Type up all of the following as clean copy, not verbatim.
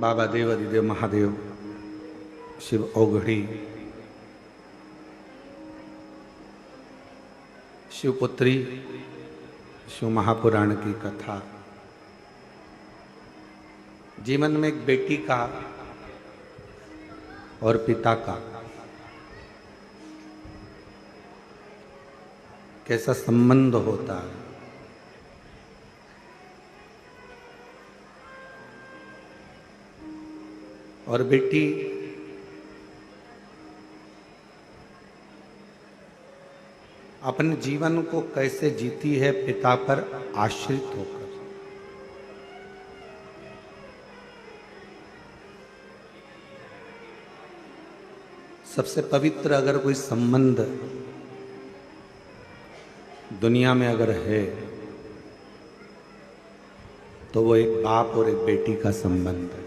बाबा देव अधिदेव महादेव शिव औघड़ी शिवपुत्री शिव महापुराण की कथा। जीवन में एक बेटी का और पिता का कैसा संबंध होता है। और बेटी अपने जीवन को कैसे जीती है पिता पर आश्रित होकर। सबसे पवित्र अगर कोई संबंध दुनिया में अगर है तो वो एक बाप और एक बेटी का संबंध है।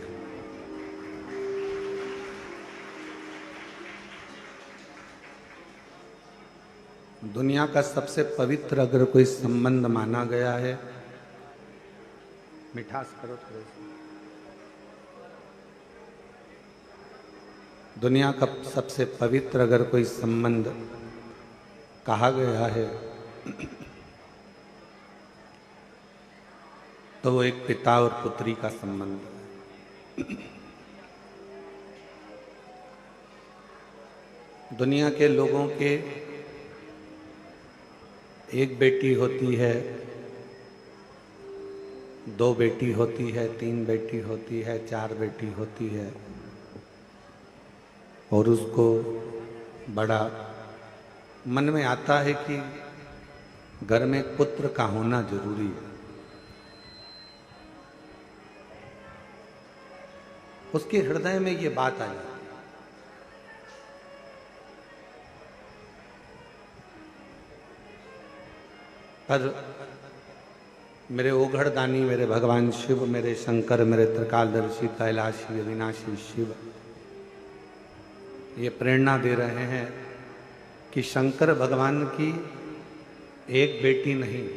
दुनिया का सबसे पवित्र अगर कोई संबंध माना गया है, मिठास करो थोड़े से, दुनिया का सबसे पवित्र अगर कोई संबंध कहा गया है तो वो एक पिता और पुत्री का संबंध है। दुनिया के लोगों के एक बेटी होती है, दो बेटी होती है, तीन बेटी होती है, चार बेटी होती है और उसको बड़ा मन में आता है कि घर में एक पुत्र का होना जरूरी है। उसके हृदय में ये बात आ जाती है। पर मेरे ओघड़दानी, मेरे भगवान शिव, मेरे शंकर, मेरे त्रिकालदर्शी, कैलाशी, अविनाशी शिव ये प्रेरणा दे रहे हैं कि शंकर भगवान की एक बेटी नहीं,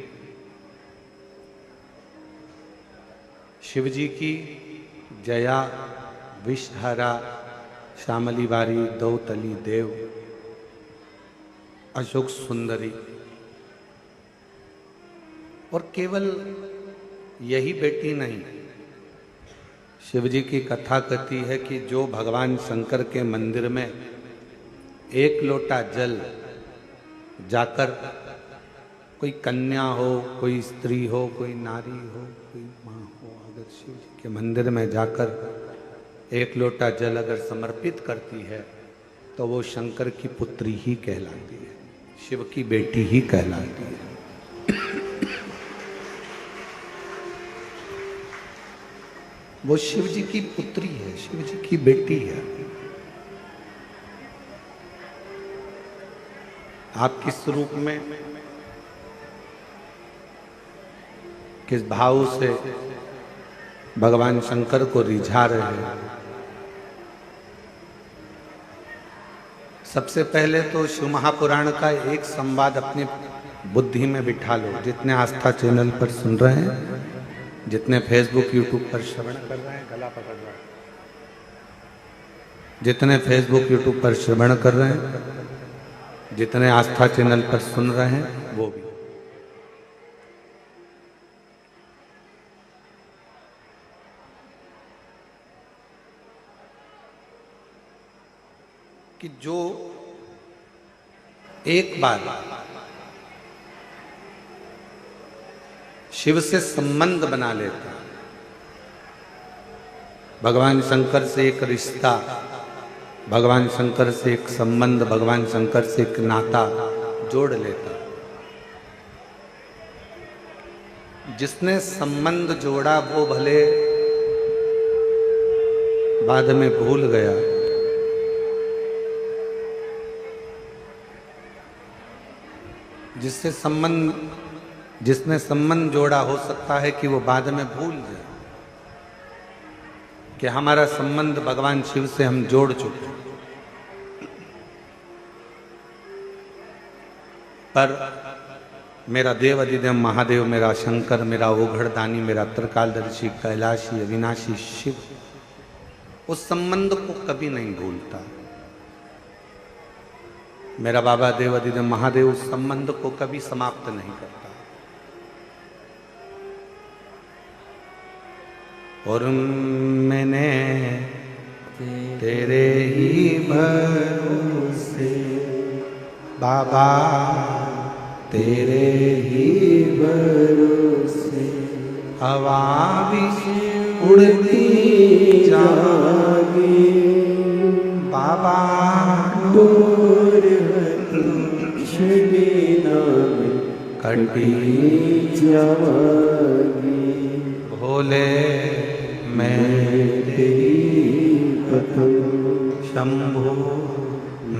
शिव जी की जया, विषहरा, श्यामली बारी, दौतली देव, अशोक सुंदरी, और केवल यही बेटी नहीं, शिव जी की कथा कहती है कि जो भगवान शंकर के मंदिर में एक लोटा जल जाकर कोई कन्या हो, कोई स्त्री हो, कोई नारी हो, कोई माँ हो, अगर शिव जी के मंदिर में जाकर एक लोटा जल अगर समर्पित करती है तो वो शंकर की पुत्री ही कहलाती है, शिव की बेटी ही कहलाती है। वो शिव जी की पुत्री है, शिव जी की बेटी है। आप किस रूप में, किस भाव से भगवान शंकर को रिझा रहे हैं। सबसे पहले तो शिव महापुराण का एक संवाद अपनी बुद्धि में बिठा लो। जितने आस्था चैनल पर सुन रहे हैं, जितने फेसबुक यूट्यूब पर श्रवण कर रहे हैं, गला पकड़ रहा है, जितने फेसबुक यूट्यूब पर श्रवण कर रहे हैं, जितने आस्था चैनल पर सुन रहे हैं, वो भी कि जो एक बार शिव से संबंध बना लेता, भगवान शंकर से एक रिश्ता, भगवान शंकर से एक संबंध, भगवान शंकर से एक नाता जोड़ लेता, जिसने संबंध जोड़ा वो भले बाद में भूल गया, जिसने संबंध जोड़ा हो सकता है कि वो बाद में भूल जाए कि हमारा संबंध भगवान शिव से हम जोड़ चुके हैं। पर मेरा देव अधिदेव महादेव, मेरा शंकर, मेरा ओघड़दानी, मेरा त्रिकालदर्शी, कैलाशी, अविनाशी शिव उस संबंध को कभी नहीं भूलता। मेरा बाबा देवाधिदेव महादेव उस संबंध को कभी समाप्त नहीं करता। और मैंने तेरे ही भरोसे बाबा, तेरे ही भरोसे हवा भी उड़ती जागी बाबा, दूर कटी जागी भोले मैं तेरी पतंग, शंभो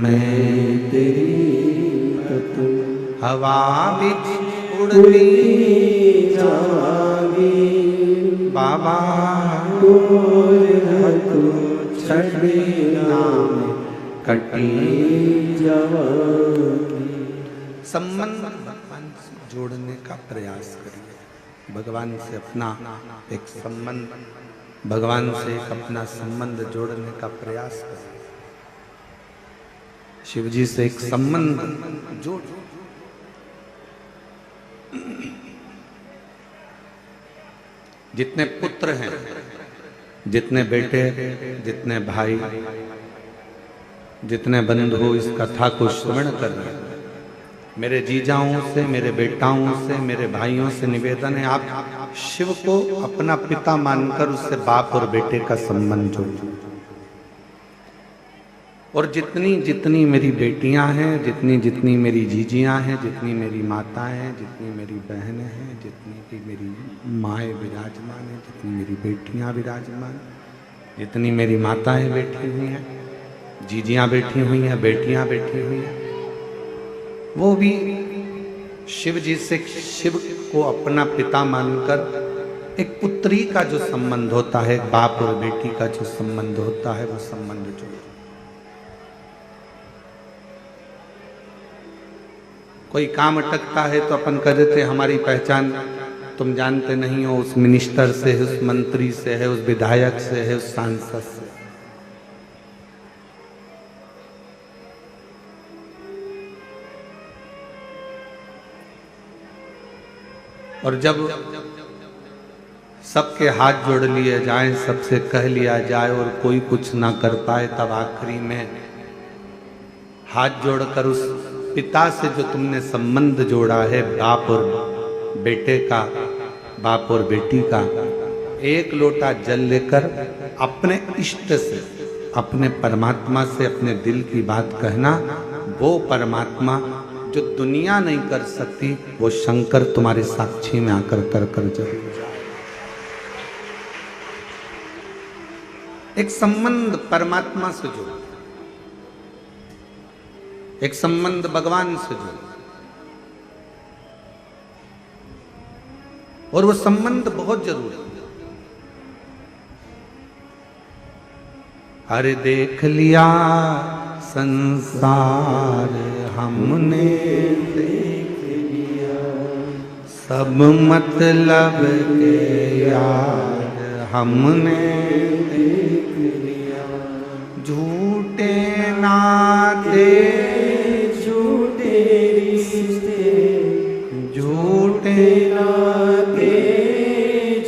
मैं तेरी पतंग, हवा बिच उड़ती जागी बाबा, छड़ना कटी जागी। संबंध भगवान से जोड़ने का प्रयास करिए। भगवान से अपना एक संबंध, भगवान से एक अपना संबंध जोड़ने का प्रयास करिए। शिव जी से एक संबंध जोड़। जितने पुत्र हैं, जितने बेटे, जितने भाई, जितने बंधु इस कथा को श्रवण कर रहे हैं, मेरे जीजाओं से, मेरे बेटाओं से, मेरे भाइयों से निवेदन है, आप शिव को अपना पिता मानकर उससे बाप और बेटे का संबंध जोड़ो। और जितनी जितनी मेरी बेटियां हैं, जितनी जितनी मेरी जीजियां हैं, जितनी मेरी माताएं हैं, जितनी मेरी बहनें हैं, जितनी की मेरी माएँ विराजमान हैं, जितनी मेरी बेटियां विराजमान, जितनी मेरी माताएं बैठी हुई हैं, जीजियां बैठी हुई हैं, बेटियां बैठी हुई हैं, वो भी शिव जी से, शिव को अपना पिता मानकर एक पुत्री का जो संबंध होता है, बाप और बेटी का जो संबंध होता है, वो संबंध जोड़ो। कोई काम अटकता है तो अपन कह देते हमारी पहचान तुम जानते नहीं हो, उस मिनिस्टर से है, उस मंत्री से है, उस विधायक से है, उस सांसद से। और जब सबके हाथ जोड़ लिए जाएं, सबसे कह लिया जाए और कोई कुछ ना कर पाए, तब आखिरी में हाथ जोड़कर उस पिता से जो तुमने संबंध जोड़ा है, बाप और बेटे का, बाप और बेटी का, एक लोटा जल लेकर अपने इष्ट से, अपने परमात्मा से अपने दिल की बात कहना। वो परमात्मा जो दुनिया नहीं कर सकती, वो शंकर तुम्हारे साक्षी में आकर कर जरूर। एक संबंध परमात्मा से जोड़ो, एक संबंध भगवान से जोड़ो, और वो संबंध बहुत जरूरी है। अरे देख लिया संसार हमने, देख लिया सब मतलब के यार हमने, देख लिया झूठे नाते, झूठे रिश्ते, झूठे नाते,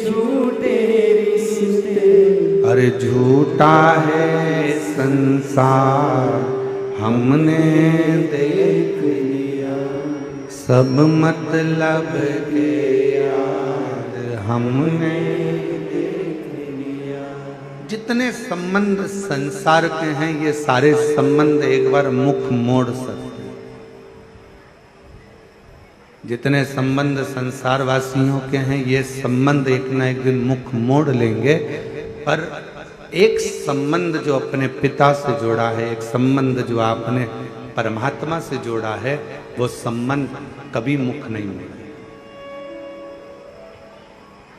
झूठे रिश्ते, अरे झूठा है संसार हमने देख लिया, सब मतलब के यार हमने देख लिया। जितने संबंध संसार के हैं, ये सारे संबंध एक बार मुख मोड़ सकते हैं। जितने संबंध संसार वासियों के हैं, ये संबंध एक ना एक दिन मुख मोड़ लेंगे। पर एक संबंध जो अपने पिता से जोड़ा है, एक संबंध जो आपने परमात्मा से जोड़ा है, वो संबंध कभी मुख नहीं मोड़ेगा,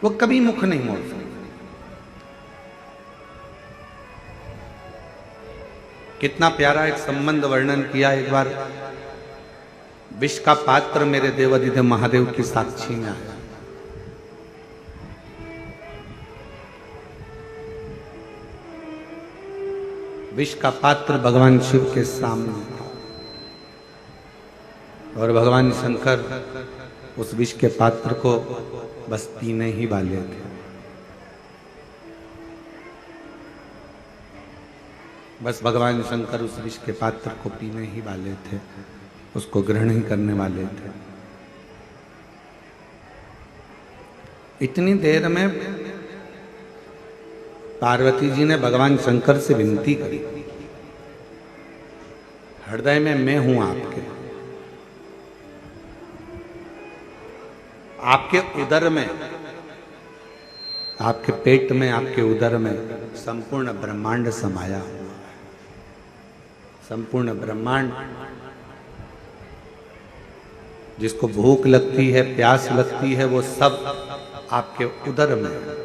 वो कभी मुख नहीं मोड़ सकता। कितना प्यारा एक संबंध वर्णन किया एक बार। विष का पात्र मेरे देवाधिदेव महादेव की साक्षी में आया। विष का पात्र भगवान शिव के सामने था और भगवान शंकर उस विष के पात्र को बस पीने ही वाले थे। बस भगवान शंकर उस विष के पात्र को पीने ही वाले थे, उसको ग्रहण ही करने वाले थे। इतनी देर में पार्वती जी ने भगवान शंकर से विनती करी, हृदय में मैं हूं आपके, आपके उदर में, आपके पेट में, आपके उदर में संपूर्ण ब्रह्मांड समाया हुआ है। संपूर्ण ब्रह्मांड, जिसको भूख लगती है, प्यास लगती है, वो सब आपके उदर में है।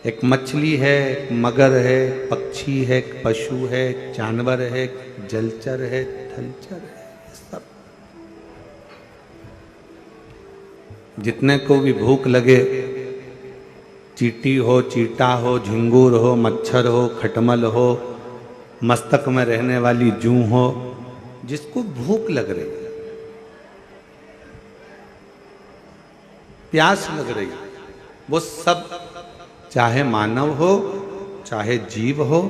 एक मछली है, एक मगर है, पक्षी है, एक पशु है, एक जानवर है, एक जलचर है, थलचर है, सब जितने को भी भूख लगे, चींटी हो, चीटा हो, झिंगुर हो, मच्छर हो, खटमल हो, मस्तक में रहने वाली जू हो, जिसको भूख लग रही है, प्यास लग रही है, वो सब चाहे मानव हो चाहे जीव हो,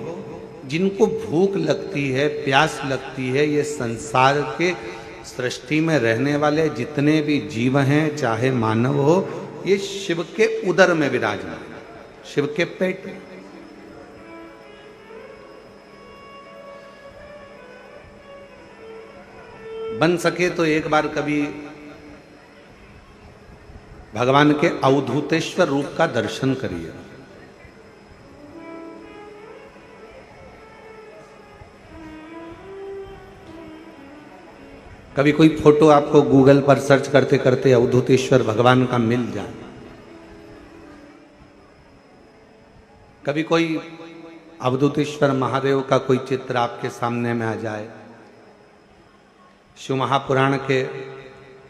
जिनको भूख लगती है, प्यास लगती है, ये संसार के सृष्टि में रहने वाले जितने भी जीव हैं, चाहे मानव हो, ये शिव के उदर में विराजमान है, शिव के पेट में। बन सके तो एक बार कभी भगवान के अवधूतेश्वर रूप का दर्शन करिए। कभी कोई फोटो आपको गूगल पर सर्च करते करते अवधूतेश्वर भगवान का मिल जाए, कभी कोई अवधूतेश्वर महादेव का कोई चित्र आपके सामने में आ जाए, शिव महापुराण के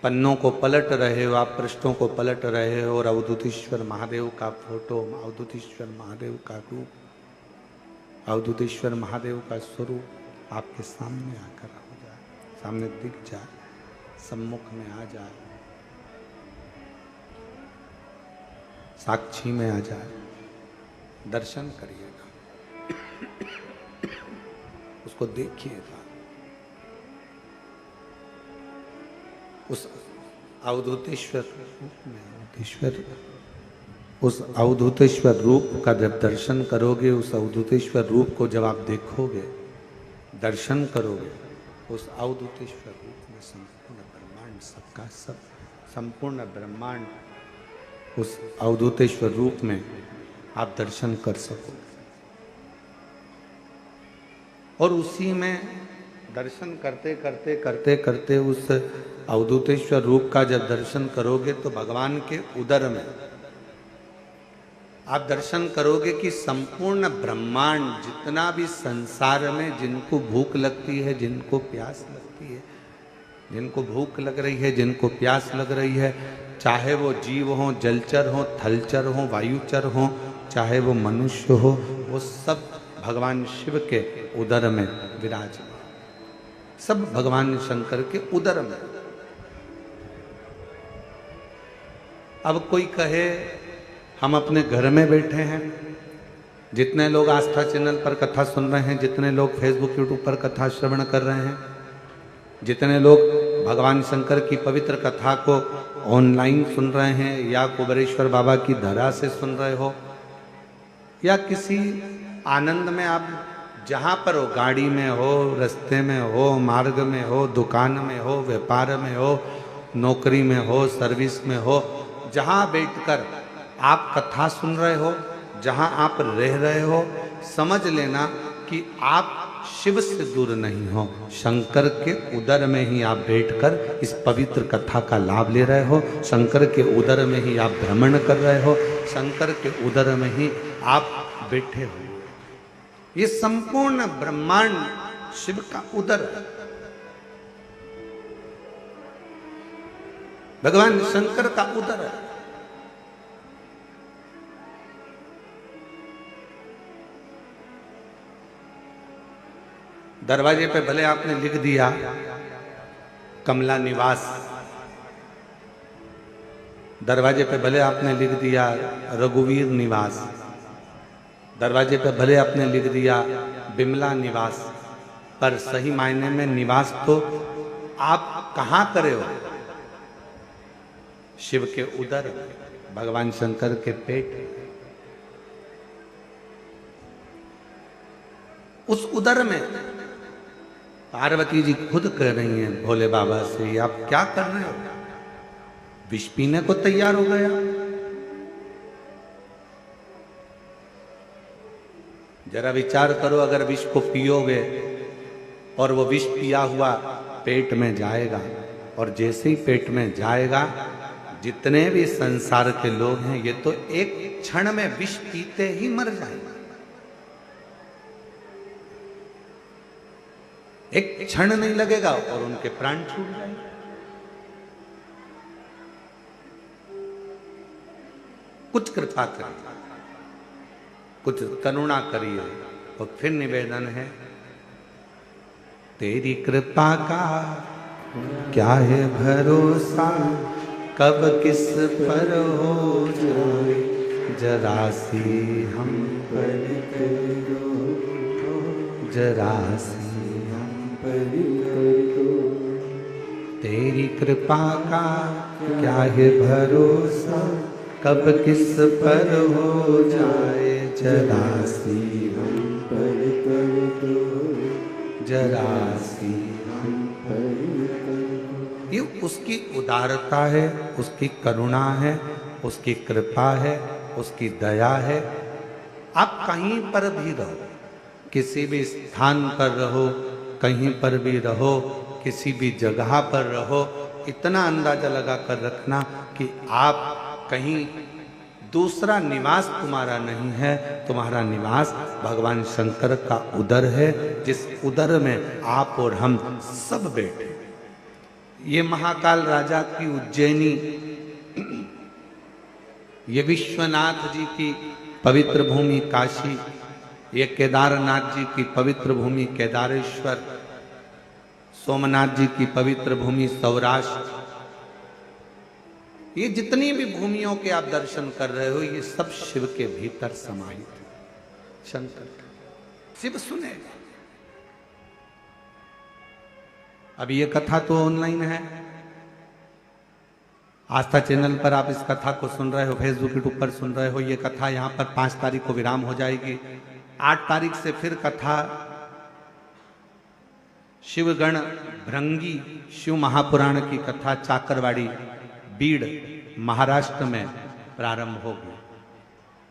पन्नों को पलट रहे हो, आप पृष्ठों को पलट रहे हो और अवधूतेश्वर महादेव का फोटो, अवधूतेश्वर महादेव का रूप, अवधूतेश्वर महादेव का स्वरूप आपके सामने आकर हो जाए, सामने दिख जाए, सम्मुख में आ जाए, साक्षी में आ जाए, दर्शन करिएगा, उसको देखिएगा। उस अवधूतेश्वर रूप में, उस अवधूतेश्वर रूप का जब दर्शन करोगे, उस अवधूतेश्वर रूप को जब आप देखोगे, दर्शन करोगे, उस अवधूतेश्वर रूप में संपूर्ण ब्रह्मांड, सबका सब संपूर्ण ब्रह्मांड उस अवधूतेश्वर रूप में आप दर्शन कर सकोगे। और उसी में दर्शन करते करते करते करते उस अवधूतेश्वर रूप का जब दर्शन करोगे तो भगवान के उदर में आप दर्शन करोगे कि संपूर्ण ब्रह्मांड, जितना भी संसार में जिनको भूख लगती है, जिनको प्यास लगती है, जिनको भूख लग रही है, जिनको प्यास लग रही है, चाहे वो जीव हो, जलचर हो, थलचर हो, वायुचर हो, चाहे वो मनुष्य हो, वो सब भगवान शिव के उदर में विराजमान, सब भगवान शंकर के उदर में। अब कोई कहे हम अपने घर में बैठे हैं, जितने लोग आस्था चैनल पर कथा सुन रहे हैं, जितने लोग फेसबुक यूट्यूब पर कथा श्रवण कर रहे हैं, जितने लोग भगवान शंकर की पवित्र कथा को ऑनलाइन सुन रहे हैं या कुबेरेश्वर बाबा की धरा से सुन रहे हो या किसी आनंद में आप जहाँ पर हो, गाड़ी में हो, रास्ते में हो, मार्ग में हो, दुकान में हो, व्यापार में हो, नौकरी में हो, सर्विस में हो, जहाँ बैठकर आप कथा सुन रहे हो, जहाँ आप रह रहे हो, समझ लेना कि आप शिव से दूर नहीं हो, शंकर के उदर में ही आप बैठकर इस पवित्र कथा का लाभ ले रहे हो, शंकर के उदर में ही आप भ्रमण कर रहे हो, शंकर के उदर में ही आप बैठे हो। ये संपूर्ण ब्रह्मांड शिव का उदर है, भगवान शंकर का उदर है। दरवाजे पे भले आपने लिख दिया कमला निवास, दरवाजे पे भले आपने लिख दिया रघुवीर निवास, दरवाजे पे भले आपने लिख दिया बिमला निवास, पर सही मायने में निवास तो आप कहां करे हो? शिव के उदर, भगवान शंकर के पेट। उस उदर में पार्वती जी खुद कह रही हैं भोले बाबा से, आप क्या कर रहे हो? विष पीने को तैयार हो गया। जरा विचार करो, अगर विष को पियोगे और वो विष पिया हुआ पेट में जाएगा, और जैसे ही पेट में जाएगा, जितने भी संसार के लोग हैं ये तो एक क्षण में विष पीते ही मर जाएंगे। एक क्षण नहीं लगेगा और उनके प्राण छूट जाएंगे। कुछ कृपा करिए, कुछ करुणा करिए। और फिर निवेदन है, तेरी कृपा का क्या है भरोसा, कब किस पर हो जाए, जरा सी हम पर करो, जरा सी हम पर करो। तेरी कृपा का क्या है भरोसा, कब किस पर हो जाए, जरा सी हम पर करो, जरा सी हम पर करो। ये उसकी उदारता है, उसकी करुणा है, उसकी कृपा है, उसकी दया है। आप कहीं पर भी रहो, किसी भी स्थान पर रहो, कहीं पर भी रहो, किसी भी जगह पर रहो, इतना अंदाजा लगा कर रखना कि आप कहीं दूसरा निवास तुम्हारा नहीं है, तुम्हारा निवास भगवान शंकर का उदर है, जिस उदर में आप और हम सब बैठे। ये महाकाल राजा की उज्जैनी, ये विश्वनाथ जी की पवित्र भूमि काशी, ये केदारनाथ जी की पवित्र भूमि केदारेश्वर, सोमनाथ जी की पवित्र भूमि सौराष्ट्र, ये जितनी भी भूमियों के आप दर्शन कर रहे हो, ये सब शिव के भीतर समाहित है। शंकर शिव सुनेगा। अब ये कथा तो ऑनलाइन है, आस्था चैनल पर आप इस कथा को सुन रहे हो, फेसबुक यूट्यूब पर सुन रहे हो। ये कथा यहाँ पर 5 तारीख को विराम हो जाएगी। 8 तारीख से फिर कथा शिवगण भृंगी शिव महापुराण की कथा चाकरवाड़ी बीड़ महाराष्ट्र में प्रारंभ होगी।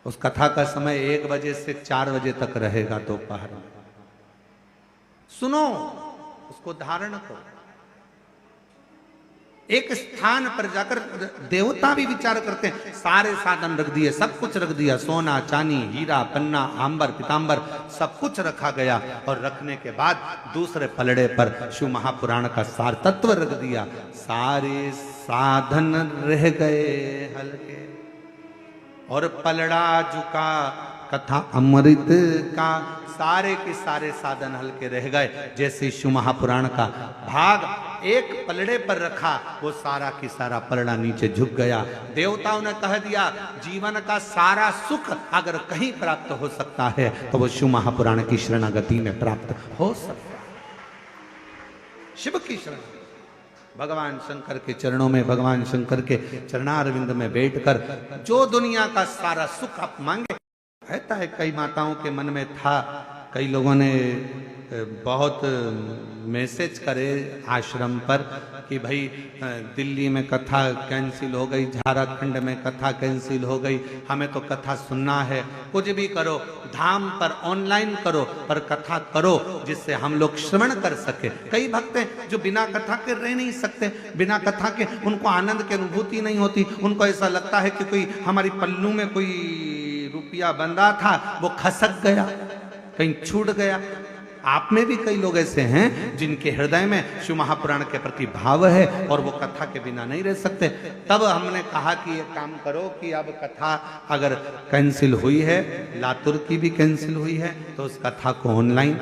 उस कथा का समय 1 बजे से 4 बजे तक रहेगा दोपहर में। सुनो, उसको धारण करो। एक स्थान पर जाकर देवता भी विचार करते हैं, सारे साधन रख दिए, सब कुछ रख दिया, सोना चांदी हीरा पन्ना आंबर पीतांबर सब कुछ रखा गया, और रखने के बाद दूसरे पलड़े पर शिव महापुराण का सार तत्व रख दिया। सारे साधन रह गए हल्के, और पलड़ा झुका कथा अमृत का, सारे के सारे साधन हल्के रह गए। जैसे शिव महापुराण का भाग एक पलड़े पर रखा, वो सारा की सारा पलड़ा नीचे झुक गया। देवताओं ने कह दिया, जीवन का सारा सुख अगर कहीं प्राप्त हो सकता है तो वो शिव महापुराण की शरणागति में प्राप्त हो सकता है। शिव की शरण, भगवान शंकर के चरणों में, भगवान शंकर के चरणारविंद में बैठकर जो दुनिया का सारा सुख आप मांगे। कहता है कई माताओं के मन में था, कई लोगों ने बहुत मैसेज करे आश्रम पर कि भाई दिल्ली में कथा कैंसिल हो गई, झारखंड में कथा कैंसिल हो गई, हमें तो कथा सुनना है। कुछ भी करो, धाम पर ऑनलाइन करो, पर कथा करो जिससे हम लोग श्रवण कर सके। कई भक्त हैं जो बिना कथा के रह नहीं सकते, बिना कथा के उनको आनंद की अनुभूति नहीं होती। उनको ऐसा लगता है कि कोई हमारी पल्लू में कोई रुपया बंधा था, वो खसक गया, कहीं छूट गया। आप में भी कई लोग ऐसे हैं जिनके हृदय में शिव महापुराण के प्रति भाव है और वो कथा के बिना नहीं रह सकते। तब हमने कहा कि ये काम करो कि अब कथा अगर कैंसिल हुई है, लातूर की भी कैंसिल हुई है, तो उस कथा को ऑनलाइन,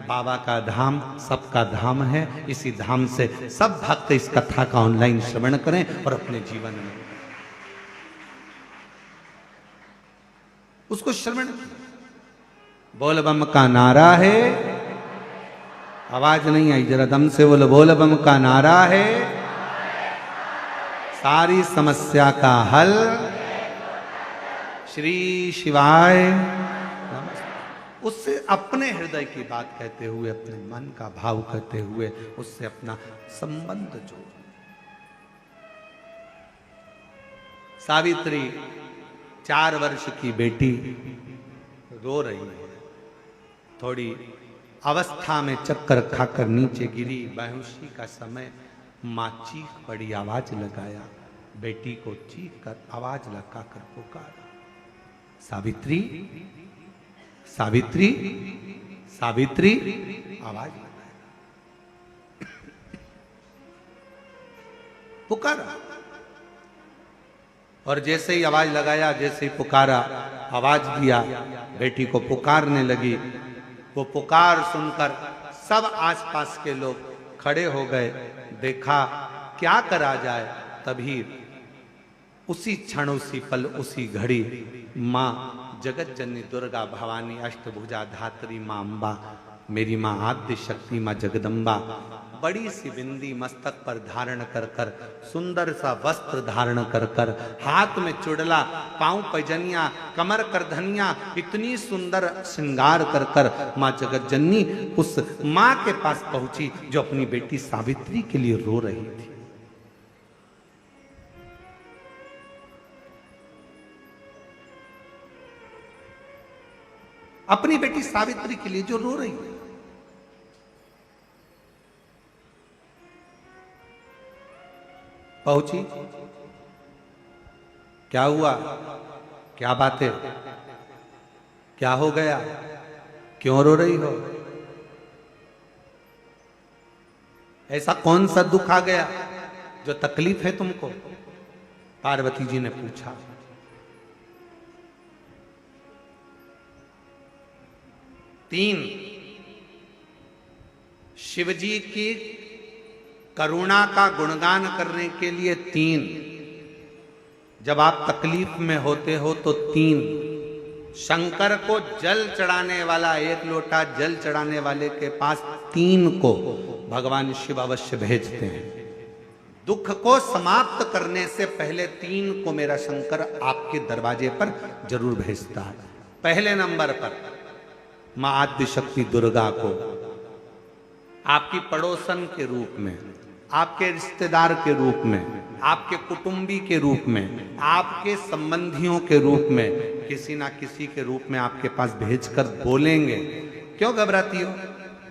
बाबा का धाम सबका धाम है, इसी धाम से सब भक्त इस कथा का ऑनलाइन श्रवण करें और अपने जीवन में उसको श्रवण। बोल बम का नारा है, आवाज नहीं आई, जरा दम से बोलो। बोल बम का नारा है, सारी समस्या का हल, श्री शिवाय। उससे अपने हृदय की बात कहते हुए, अपने मन का भाव कहते हुए उससे अपना संबंध जोड़। सावित्री 4 वर्ष की बेटी रो रही है, थोड़ी अवस्था में चक्कर खाकर नीचे गिरी। बेहोशी का समय, माँ चीख पड़ी, आवाज लगाया, बेटी को चीख कर आवाज लगाकर पुकारा, सावित्री सावित्री सावित्री, आवाज लगाया, पुकारा। और जैसे ही आवाज लगाया, जैसे ही पुकारा, आवाज दिया, बेटी को पुकारने लगी। वो पुकार सुनकर सब आसपास के लोग खड़े हो गए। देखा क्या करा जाए। तभी उसी क्षण, उसी पल, उसी घड़ी माँ जगत जननी दुर्गा भवानी अष्टभुजा धात्री माँ अम्बा, मेरी माँ आद्य शक्ति माँ जगदम्बा, बड़ी सी बिंदी मस्तक पर धारण कर कर, सुंदर सा वस्त्र धारण कर कर, हाथ में चुड़ला, पांव पैजनिया, कमर करधनिया, इतनी सुंदर श्रृंगार कर कर माँ जगत जननी उस माँ के पास पहुंची जो अपनी बेटी सावित्री के लिए रो रही थी। अपनी बेटी सावित्री के लिए जो रो रही है। पहुंची, क्या हुआ, क्या बात है, क्या हो गया, क्यों रो रही हो, ऐसा कौन सा दुख आ गया जो तकलीफ है तुमको? पार्वती जी ने पूछा। तीन, शिवजी की करुणा का गुणगान करने के लिए 3। जब आप तकलीफ में होते हो तो 3। शंकर को जल चढ़ाने वाला, 1 लोटा जल चढ़ाने वाले के पास 3 को भगवान शिव अवश्य भेजते हैं। दुख को समाप्त करने से पहले 3 को मेरा शंकर आपके दरवाजे पर जरूर भेजता है। पहले नंबर पर मां आद्य शक्ति दुर्गा को आपकी पड़ोसन के रूप में, आपके रिश्तेदार के रूप में, आपके कुटुंबी के रूप में, आपके संबंधियों के रूप में, किसी ना किसी के रूप में आपके पास भेजकर बोलेंगे, क्यों घबराती हो,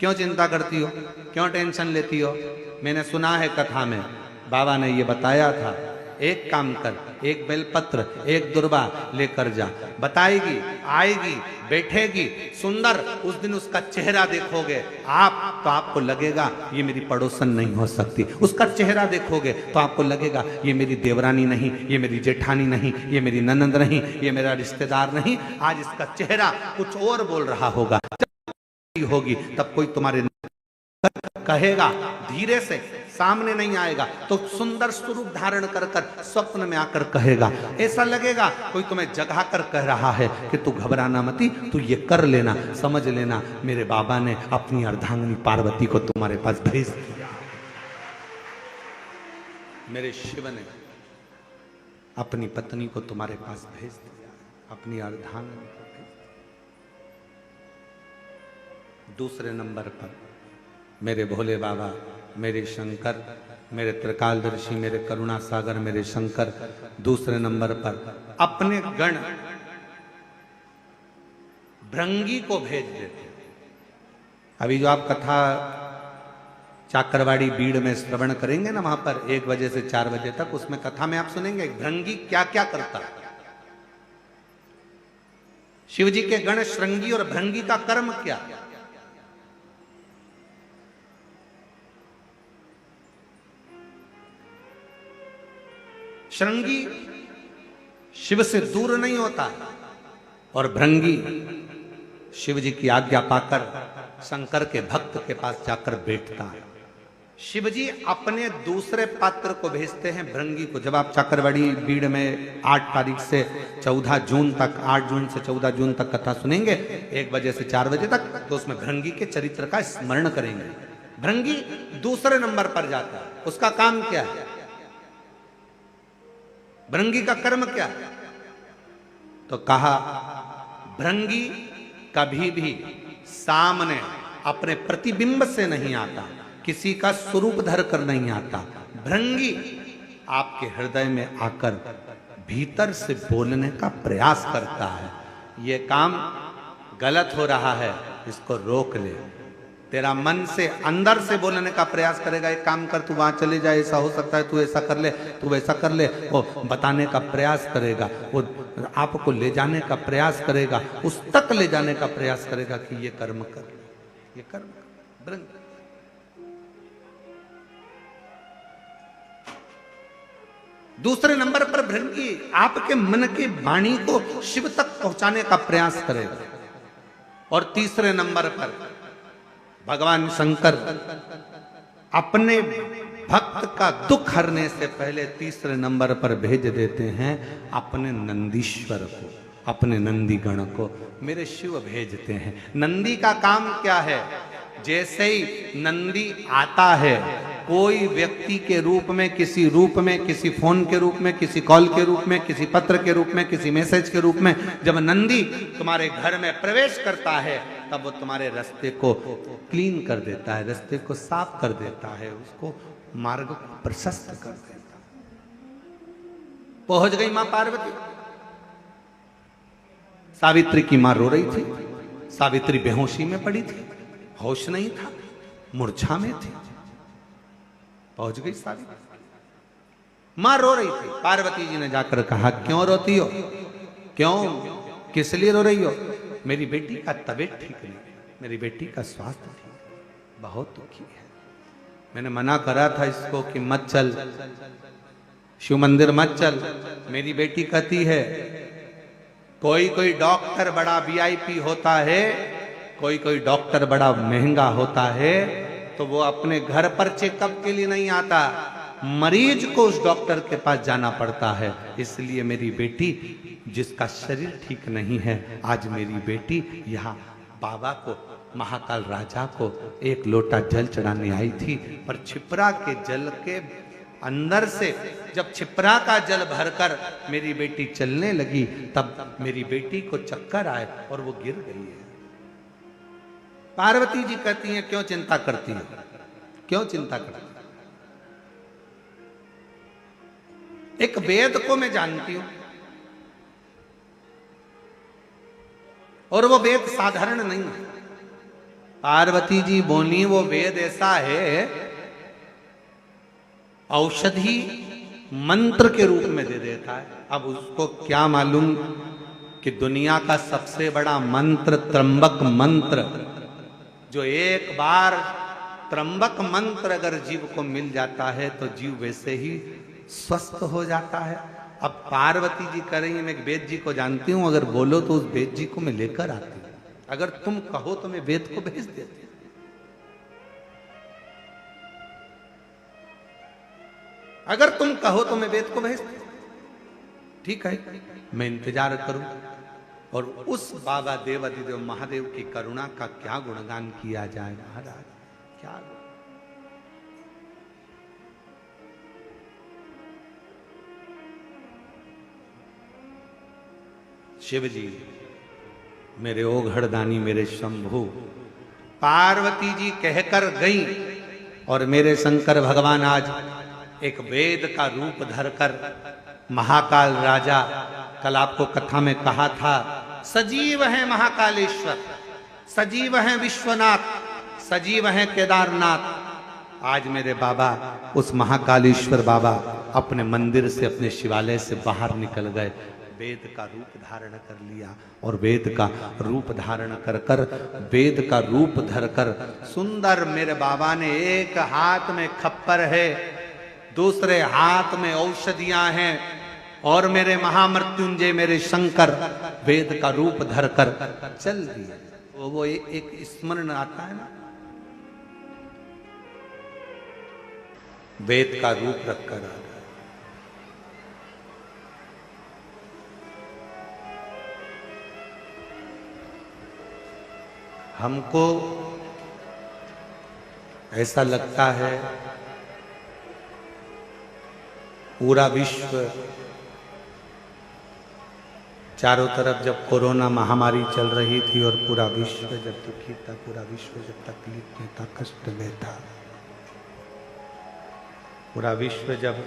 क्यों चिंता करती हो, क्यों टेंशन लेती हो? मैंने सुना है कथा में बाबा ने ये बताया था, एक काम कर, 1 बेलपत्र 1 दुर्बा लेकर जा, बताएगी, आएगी, बैठेगी, सुंदर, उस दिन उसका चेहरा देखोगे आप तो आपको लगेगा ये मेरी पड़ोसन नहीं हो सकती। उसका चेहरा देखोगे तो आपको लगेगा ये मेरी देवरानी नहीं, ये मेरी जेठानी नहीं, ये मेरी ननंद नहीं, ये मेरा रिश्तेदार नहीं। आज इसका चेहरा कुछ और बोल रहा होगा। जब होगी तब कोई तुम्हारे कहेगा, धीरे से, सामने नहीं आएगा तो सुंदर स्वरूप धारण कर कर स्वप्न में आकर कहेगा। ऐसा लगेगा कोई तुम्हें जगा कर कह रहा है कि तू घबराना मती, तू ये कर लेना, समझ लेना मेरे बाबा ने अपनी अर्धांगिनी पार्वती को तुम्हारे पास भेज दिया, मेरे शिव ने अपनी पत्नी को तुम्हारे पास भेज दिया, अपनी अर्धांगिनी को भेज दिया। दूसरे नंबर पर मेरे भोले बाबा, मेरे शंकर, मेरे त्रिकालदर्शी, मेरे करुणा सागर, मेरे शंकर दूसरे नंबर पर अपने गण भृंगी को भेज देते। अभी जो आप कथा चाकरवाड़ी बीड़ में श्रवण करेंगे ना, वहां पर 1 बजे से 4 बजे तक, उसमें कथा में आप सुनेंगे भृंगी क्या क्या करता है। शिव जी के गण श्रृंगी और भृंगी का कर्म क्या? श्रृंगी शिव से दूर नहीं होता और भृंगी शिव जी की आज्ञा पाकर शंकर के भक्त के पास जाकर बैठता है। शिव जी अपने दूसरे पात्र को भेजते हैं भृंगी को। जब आप चक्रवाड़ी बीड़ में 8 तारीख से 14 जून तक, 8 जून से 14 जून तक कथा सुनेंगे 1 बजे से 4 बजे तक, तो उसमें भृंगी के चरित्र का स्मरण करेंगे। भृंगी दूसरे नंबर पर जाता है। उसका काम क्या है? भृंगी का कर्म क्या है? तो कहा भृंगी कभी भी सामने अपने प्रतिबिंब से नहीं आता, किसी का स्वरूप धर कर नहीं आता। भृंगी आपके हृदय में आकर भीतर से बोलने का प्रयास करता है। ये काम गलत हो रहा है, इसको रोक ले। तेरा मन से अंदर से बोलने का प्रयास करेगा, एक काम कर, तू वहां चले जाए, ऐसा हो सकता है, तू ऐसा कर ले, तू वैसा कर ले। वो बताने का प्रयास करेगा, वो आपको ले जाने का प्रयास करेगा, उस तक ले जाने का प्रयास करेगा कि ये कर्म कर, ये कर्म कर। दूसरे नंबर पर भृंगी आपके मन की वाणी को शिव तक पहुंचाने का प्रयास करेगा। और तीसरे नंबर पर भगवान शंकर अपने भक्त का दुख हरने से पहले तीसरे नंबर पर भेज देते हैं अपने नंदीश्वर को, अपने नंदी गण को। मेरे शिव भेजते हैं। नंदी का काम क्या है? जैसे ही नंदी आता है, कोई व्यक्ति के रूप में, किसी रूप में, किसी फोन के रूप में, किसी कॉल के रूप में, किसी पत्र के रूप में, किसी मैसेज के रूप में, जब नंदी तुम्हारे घर में प्रवेश करता है तब वो तुम्हारे रास्ते को क्लीन कर देता है, रास्ते को साफ कर देता है, उसको मार्ग को प्रशस्त कर देता है। पहुंच गई मां पार्वती। सावित्री की मां रो रही थी। सावित्री बेहोशी में पड़ी थी, होश नहीं था, मूर्छा में थी। पहुंच गई सावित्री। मां रो रही थी। पार्वती जी ने जाकर कहा, क्यों रोती हो? क्यों, किस लिए रो रही हो? मेरी बेटी का तबीयत ठीक नहीं, मेरी बेटी का स्वास्थ्य ठीक, बहुत दुखी है। मैंने मना करा था इसको कि मत चल, शिव मंदिर मत चल। मेरी बेटी कहती है, कोई कोई डॉक्टर बड़ा वीआईपी होता है, कोई कोई डॉक्टर बड़ा महंगा होता है, तो वो अपने घर पर चेकअप के लिए नहीं आता, मरीज को उस डॉक्टर के पास जाना पड़ता है। इसलिए मेरी बेटी, जिसका शरीर ठीक नहीं है, आज मेरी बेटी यहाँ बाबा को, महाकाल राजा को एक लोटा जल चढ़ाने आई थी। पर छिपरा के जल के अंदर से जब छिपरा का जल भरकर मेरी बेटी चलने लगी, तब मेरी बेटी को चक्कर आए और वो गिर गई है। पार्वती जी कहती हैं, क्यों चिंता करती है, क्यों चिंता करती है? एक वेद को मैं जानती हूं, और वो वेद साधारण नहीं है। पार्वती जी बोली, वो वेद ऐसा है, औषधि मंत्र के रूप में दे देता है। अब उसको क्या मालूम कि दुनिया का सबसे बड़ा मंत्र त्र्यंबक मंत्र, जो एक बार त्र्यंबक मंत्र अगर जीव को मिल जाता है तो जीव वैसे ही स्वस्थ हो जाता है। अब पार्वती जी कह रही है, मैं वेद जी को जानती हूं, अगर बोलो तो उस वेद जी को मैं लेकर आती हूं, अगर तुम कहो तो मैं वेद को भेज देती हूं। अगर तुम कहो तो मैं वेद को भेज देती हूं। ठीक है, मैं इंतजार करूं। और उस बाबा देवाधिदेव महादेव की करुणा का क्या गुणगान किया जाए महाराज, क्या। शिव जी मेरे ओघड़दानी, मेरे शंभु। पार्वती जी कहकर गई और मेरे शंकर भगवान आज एक वेद का रूप धरकर महाकाल राजा, कल आपको कथा में कहा था, सजीव है महाकालेश्वर, सजीव है विश्वनाथ, सजीव है केदारनाथ। आज मेरे बाबा, उस महाकालेश्वर बाबा अपने मंदिर से, अपने शिवालय से बाहर निकल गए, वेद का रूप धारण कर लिया। और वेद का रूप धारण कर कर, वेद का रूप धरकर सुंदर मेरे बाबा ने, एक हाथ में खप्पर है, दूसरे हाथ में औषधियां हैं और मेरे महामृत्युंजय मेरे शंकर वेद का रूप धरकर चल दिए। वो एक स्मरण आता है ना, वेद का रूप रखकर आ रहा है। हमको ऐसा लगता है पूरा विश्व चारों तरफ जब कोरोना महामारी चल रही थी और पूरा विश्व जब दुखी था, पूरा विश्व जब तकलीफ में था, कष्ट में था, पूरा विश्व जब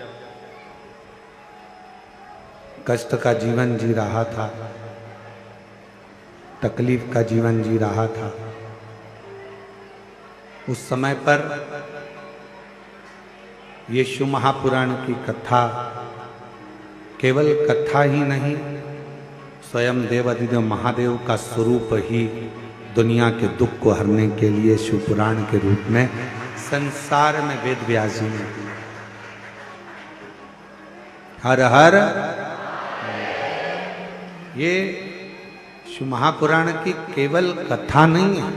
कष्ट का जीवन जी रहा था, तकलीफ का जीवन जी रहा था, उस समय पर यीशु महापुराण की कथा केवल कथा ही नहीं, स्वयं देवाधिदेव महादेव का स्वरूप ही दुनिया के दुख को हरने के लिए शिवपुराण के रूप में संसार में वेद व्यास जी ने हर हर। ये शिव महापुराण की केवल कथा नहीं है।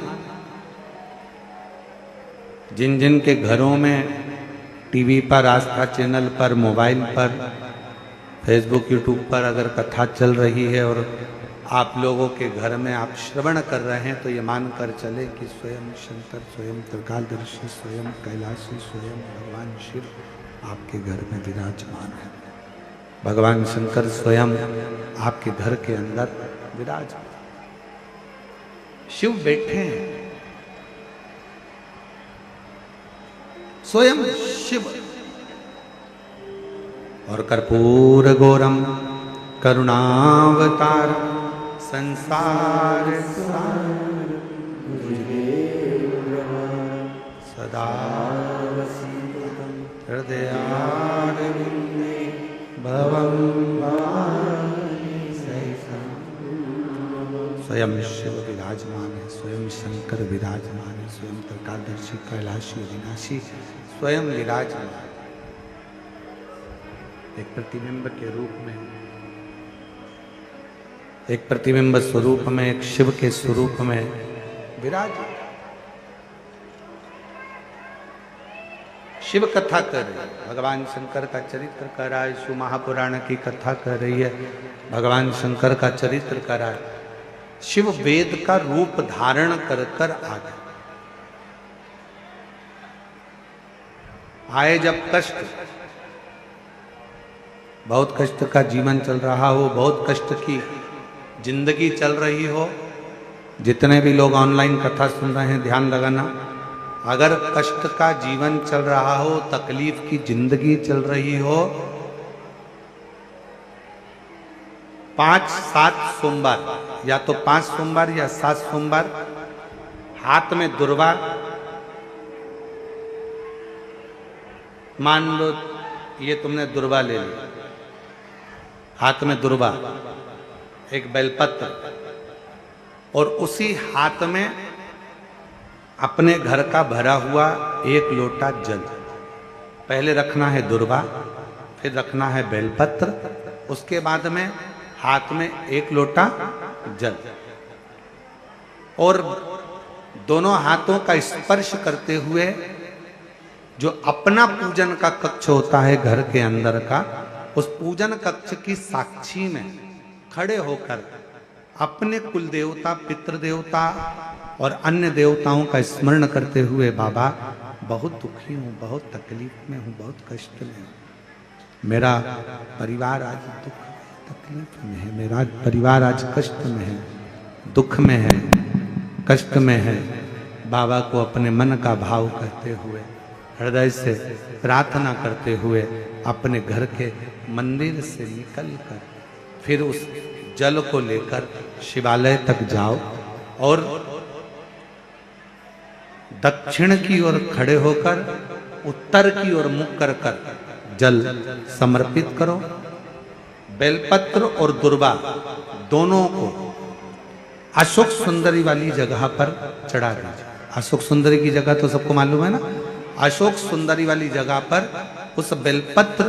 जिन जिन के घरों में टीवी पर, आस्था चैनल पर, मोबाइल पर, फेसबुक, यूट्यूब पर अगर कथा चल रही है और आप लोगों के घर में आप श्रवण कर रहे हैं, तो ये मानकर चले कि स्वयं शंकर, स्वयं त्रिकालदर्शी, स्वयं कैलाशी, स्वयं भगवान शिव आपके घर में विराजमान है। भगवान शंकर स्वयं आपके घर के अंदर विराजमान, शिव बैठे हैं, स्वयं शिव। और कर्पूर गौरम करुणावतार संसार सदा हृदयारविंदे भवं स्वयं शिव विराजमान है, स्वयं शंकर विराजमान है, स्वयं त्रिकालदर्शी, कैलाशी, अविनाशी स्वयं विराजमान, एक प्रतिबिंब के रूप में, एक प्रतिबिंब स्वरूप में, एक शिव के स्वरूप में विराज। शिव कथा कर रही है, भगवान शंकर का चरित्र कर रहा है, शिव महापुराण की कथा कर रही है, भगवान शंकर का चरित्र कर रहा है। शिव वेद का रूप धारण कर कर आ गए। आए जब कष्ट, बहुत कष्ट का जीवन चल रहा हो, बहुत कष्ट की जिंदगी चल रही हो, जितने भी लोग ऑनलाइन कथा सुन रहे हैं ध्यान लगाना, अगर कष्ट का जीवन चल रहा हो, तकलीफ की जिंदगी चल रही हो, 5-7 सोमवार, या तो 5 सोमवार या 7 सोमवार, हाथ में दुर्वा, मान लो ये तुमने दुर्वा ले ली, हाथ में दुर्वा, एक बेलपत्र, और उसी हाथ में अपने घर का भरा हुआ 1 लोटा जल। पहले रखना है दुर्वा, फिर रखना है बेलपत्र, उसके बाद में हाथ में 1 लोटा जल, और दोनों हाथों का स्पर्श करते हुए जो अपना पूजन का कक्ष होता है घर के अंदर का, उस पूजन कक्ष की साक्षी में खड़े होकर अपने कुल देवता, पितृ देवता और अन्य देवताओं का स्मरण करते हुए, बाबा बहुत दुखी हूँ, बहुत तकलीफ में हूँ, बहुत कष्ट में हूँ, मेरा परिवार आज दुख तकलीफ में है, मेरा परिवार आज कष्ट में है, दुख में है, कष्ट में है। बाबा को अपने मन का भाव कहते हुए, हृदय से प्रार्थना करते हुए अपने घर के मंदिर से निकलकर फिर उस जल को लेकर शिवालय तक जाओ और दक्षिण की ओर खड़े होकर उत्तर की ओर मुख कर कर जल समर्पित करो। बेलपत्र और दुर्वा दोनों को अशोक सुंदरी वाली जगह पर चढ़ा दीजिए। अशोक सुंदरी की जगह तो सबको मालूम है ना, अशोक सुंदरी वाली जगह पर उस बेलपत्र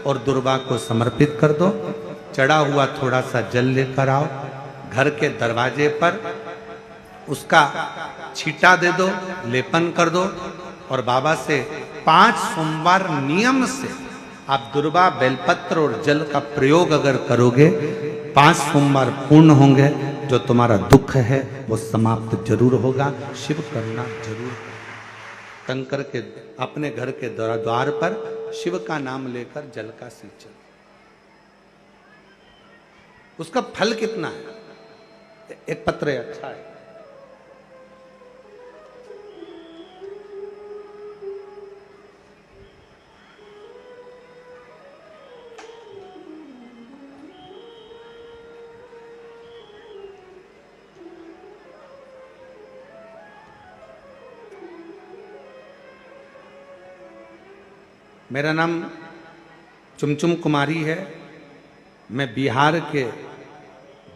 और दुर्वा को समर्पित कर दो। चढ़ा हुआ थोड़ा सा जल लेकर आओ, घर के दरवाजे पर उसका छींटा दे दो, लेपन कर दो और बाबा से 5 सोमवार नियम से आप दुर्वा, बेलपत्र और जल का प्रयोग अगर करोगे, 5 सोमवार पूर्ण होंगे। जो तुम्हारा दुख है वो समाप्त जरूर होगा। शिव करुणा जरूर। कंकर के अपने घर के द्वार पर शिव का नाम लेकर जल का सिंचन। उसका फल कितना है? एक पत्र है, अच्छा है। मेरा नाम चुमचुम कुमारी है। मैं बिहार के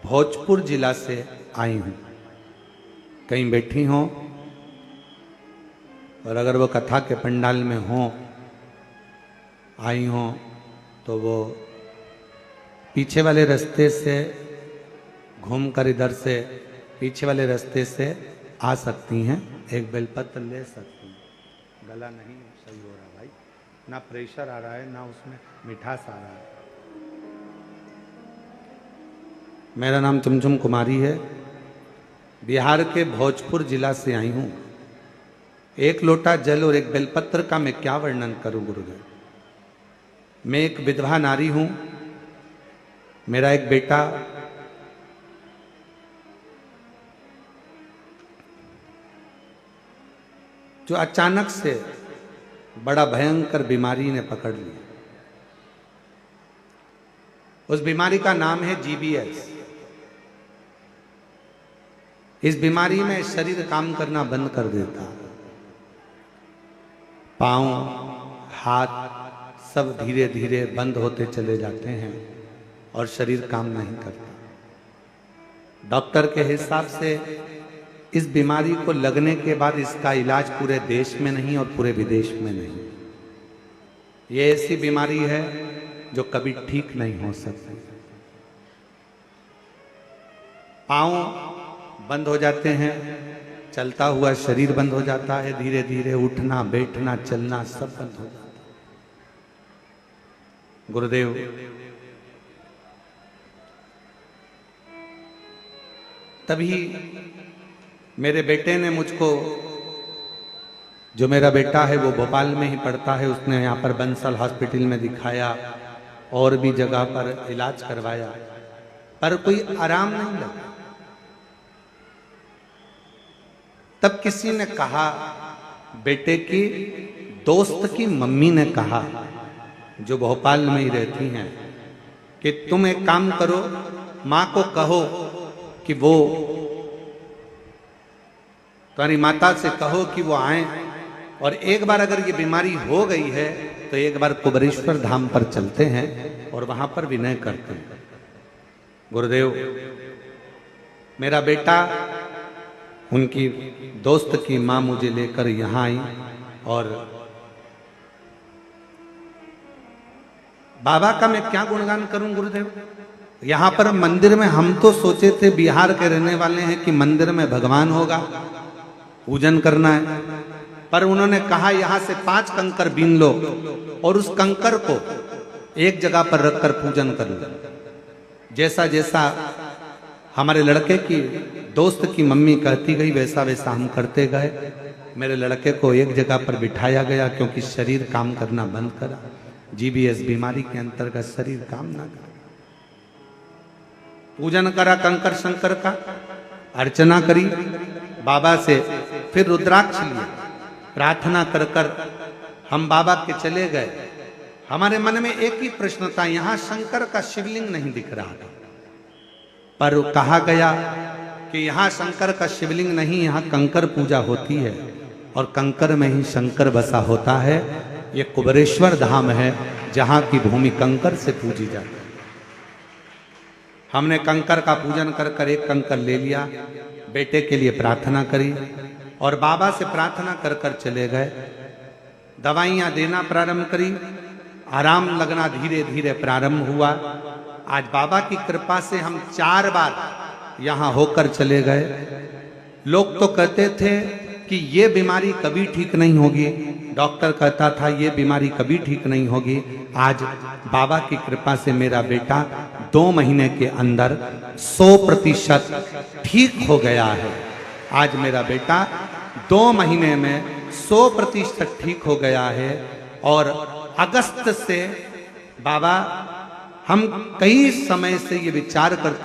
भोजपुर जिला से आई हूँ। कहीं बैठी हो और अगर वो कथा के पंडाल में हो, आई हो, तो वो पीछे वाले रास्ते से घूमकर इधर से पीछे वाले रास्ते से आ सकती हैं। एक बेलपत्र ले सकती हैं। गला नहीं सही हो रहा भाई, ना प्रेशर आ रहा है ना उसमें मिठास आ रहा है। मेरा नाम चुमचुम कुमारी है। बिहार के भोजपुर जिला से आई हूँ। एक लोटा जल और एक बेलपत्र का मैं क्या वर्णन करूं गुरुदेव। मैं एक विधवा नारी हूं। मेरा एक बेटा जो अचानक से बड़ा भयंकर बीमारी ने पकड़ लिया। उस बीमारी का नाम है GBS। इस बीमारी में शरीर काम करना बंद कर देता, पांव हाथ सब धीरे धीरे बंद होते चले जाते हैं और शरीर काम नहीं करता। डॉक्टर के हिसाब से इस बीमारी को लगने के बाद इसका इलाज पूरे देश में नहीं और पूरे विदेश में नहीं। ये ऐसी बीमारी है जो कभी ठीक नहीं हो सकती। पांव बंद हो जाते हैं, चलता हुआ शरीर बंद हो जाता है, धीरे धीरे उठना बैठना चलना सब बंद हो जाता है। गुरुदेव, तभी मेरे बेटे ने मुझको, जो मेरा बेटा है वो भोपाल में ही पढ़ता है, उसने यहाँ पर बंसल हॉस्पिटल में दिखाया और भी जगह पर इलाज करवाया, पर कोई आराम नहीं लगा। तब किसी ने कहा, बेटे की दोस्त की मम्मी ने कहा, जो भोपाल में ही रहती हैं, कि तुम एक काम करो, माँ को कहो कि वो, तुम्हारी माता से कहो कि वो आए और एक बार अगर ये बीमारी हो गई है तो एक बार कुबरेश्वर धाम पर चलते हैं और वहां पर विनय करते हैं। गुरुदेव, मेरा बेटा, उनकी दोस्त की मां मुझे लेकर यहां आई और बाबा का मैं क्या गुणगान करूं गुरुदेव। यहां पर मंदिर में हम तो सोचे थे, बिहार के रहने वाले हैं, कि मंदिर में भगवान होगा, पूजन करना है, पर उन्होंने कहा यहां से 5 कंकर बीन लो और उस कंकर को एक जगह पर रखकर पूजन कर लो। जैसा जैसा हमारे लड़के की दोस्त की मम्मी कहती गई वैसा वैसा हम करते गए। मेरे लड़के को एक जगह पर बिठाया गया क्योंकि शरीर काम करना बंद करा। GBS बीमारी के अंतर्गत शरीर काम ना करा। पूजन करा कंकर शंकर का, अर्चना करी बाबा से, फिर रुद्राक्ष लिया, प्रार्थना कर कर हम बाबा के चले गए। हमारे मन में एक ही प्रश्न था, यहां शंकर का शिवलिंग नहीं दिख रहा था, पर कहा गया कि यहां शंकर का शिवलिंग नहीं, यहां कंकर पूजा होती है और कंकर में ही शंकर बसा होता है। ये कुबरेश्वर धाम है जहां की भूमि कंकर से पूजी जाती है। हमने कंकर का पूजन कर कर एक कंकर ले लिया, बेटे के लिए प्रार्थना करी और बाबा से प्रार्थना कर कर चले गए। दवाइयां देना प्रारंभ करी, आराम लगना धीरे धीरे प्रारंभ हुआ। आज बाबा की कृपा से हम 4 बार यहाँ होकर चले गए। लोग तो कहते थे कि ये बीमारी कभी ठीक नहीं होगी, डॉक्टर कहता था ये बीमारी कभी ठीक नहीं होगी। आज बाबा की कृपा से मेरा बेटा 2 महीने के अंदर 100% ठीक हो गया है। आज मेरा बेटा 2 महीने में 100% ठीक हो गया है। और अगस्त से बाबा, हम कई समय से ये विचार करते